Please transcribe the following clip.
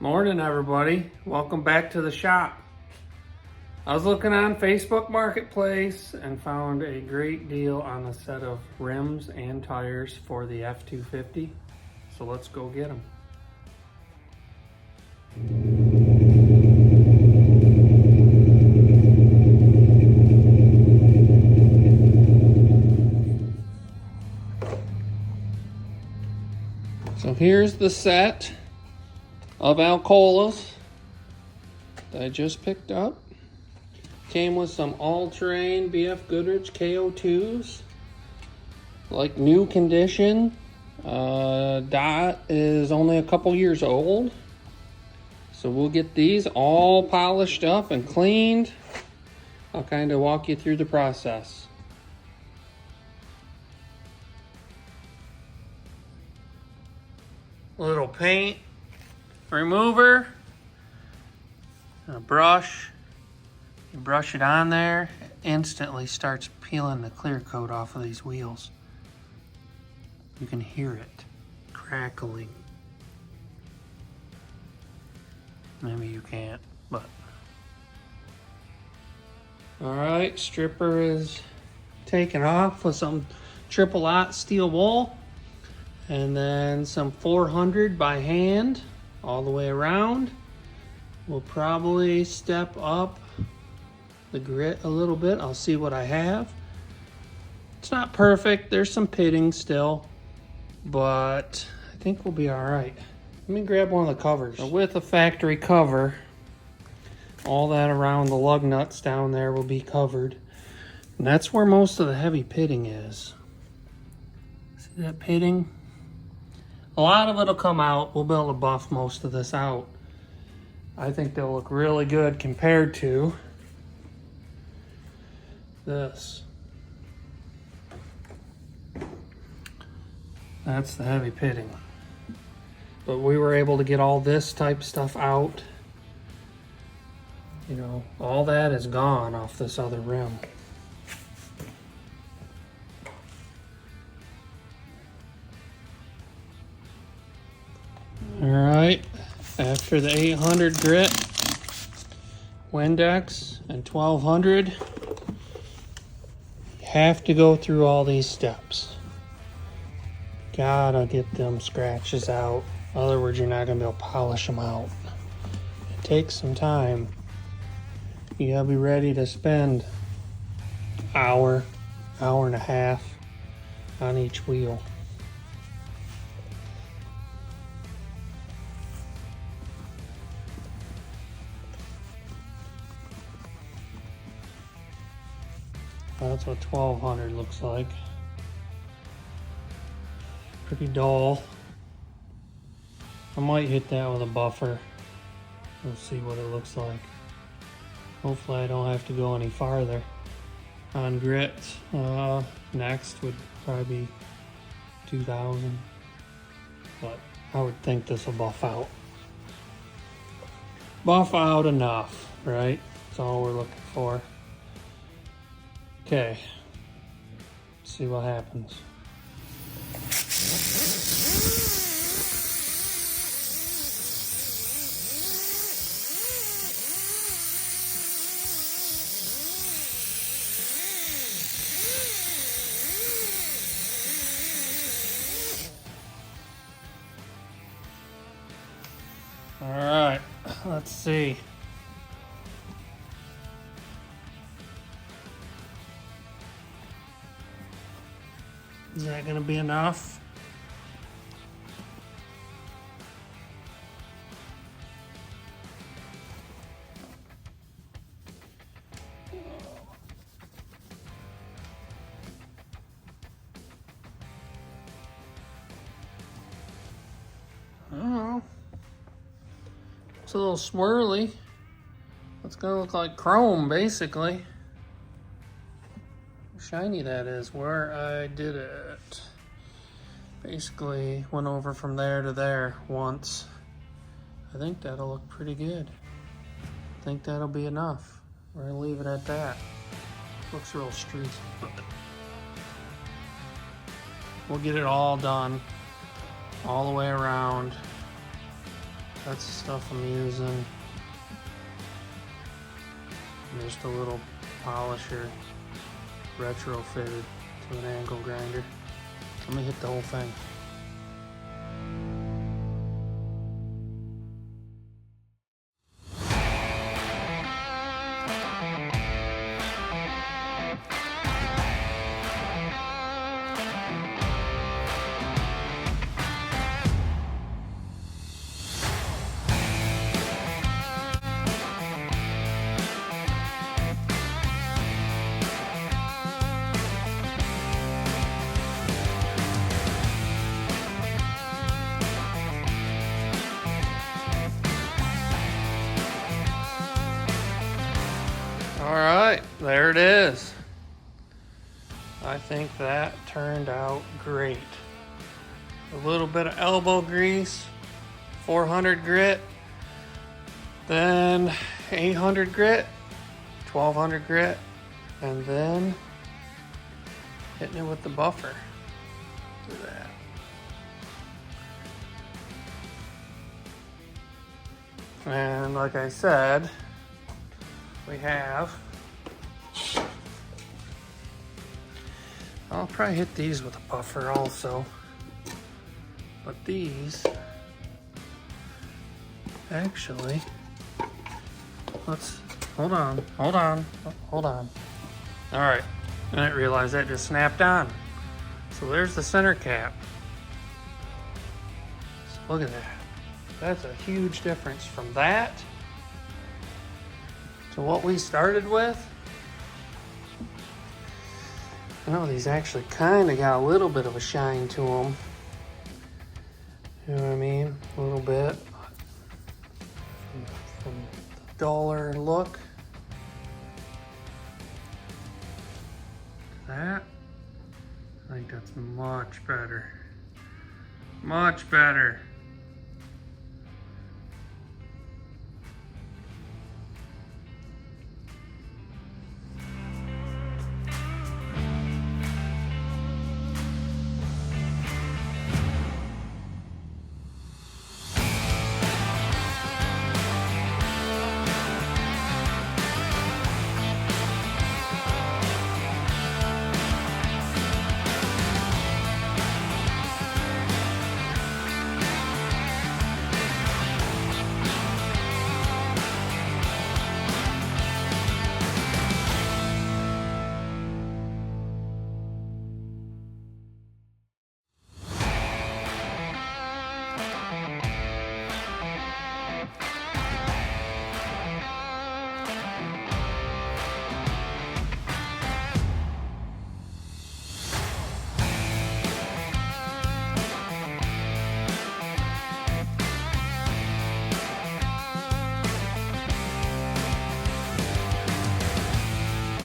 Morning, everybody. Welcome back to the shop. I was looking on Facebook Marketplace and found a great deal on a set of rims and tires for the F250. So let's go get them. So here's the set of Alcolas that I just picked up. Came with some all-terrain BF Goodrich KO2s, like new condition. Dot is only a couple years old, so we'll get these all polished up and cleaned. I'll kind of walk you through the process. Little paint remover, a brush. You brush it on there, it instantly starts peeling the clear coat off of these wheels. You can hear it crackling. Maybe you can't, but. All right, stripper is taken off with some triple aught steel wool. And then some 400 by hand all the way around. We'll probably step up the grit a little bit. I'll see what I have. It's not perfect. There's some pitting still, but I think we'll be all right. Let me grab one of the covers. So with a factory cover, all that around the lug nuts down there will be covered. And that's where most of the heavy pitting is. See that pitting? A lot of it'll come out. We'll be able to buff most of this out. I think they'll look really good compared to this. That's the heavy pitting. But we were able to get all this type stuff out. You know, all that is gone off this other rim. All right, after the 800 grit, Windex, and 1200, you have to go through all these steps. Gotta get them scratches out. In other words, you're not gonna be able to polish them out. It takes some time. You gotta be ready to spend hour and a half on each wheel. That's what 1200 looks like. Pretty dull. I might hit that with a buffer. We'll see what it looks like. Hopefully I don't have to go any farther. On grit, next would probably be 2000. But I would think this will buff out. Buff out enough, right? That's all we're looking for. Okay, see what happens. All right, let's see. Is that gonna be enough? I don't know. It's a little swirly. It's gonna look like chrome, basically. Shiny that is, where I did it. Basically went over from there to there once. I think that'll look pretty good. I think that'll be enough. We're gonna leave it at that. Looks real streaky. We'll get it all done, all the way around. That's the stuff I'm using. Just a little polisher retrofitted to an angle grinder. Let me hit the whole thing. All right, there it is. I think that turned out great. A little bit of elbow grease, 400 grit, then 800 grit, 1200 grit, and then hitting it with the buffer. Look at that. And like I said, we have, I'll probably hit these with a buffer also, but these actually, let's, hold on. All right, I didn't realize that just snapped on. So there's the center cap. So look at that. That's a huge difference from that to what we started with. I know these actually kind of got a little bit of a shine to them. You know what I mean? A little bit. From the duller look. That, I think that's much better. Much better.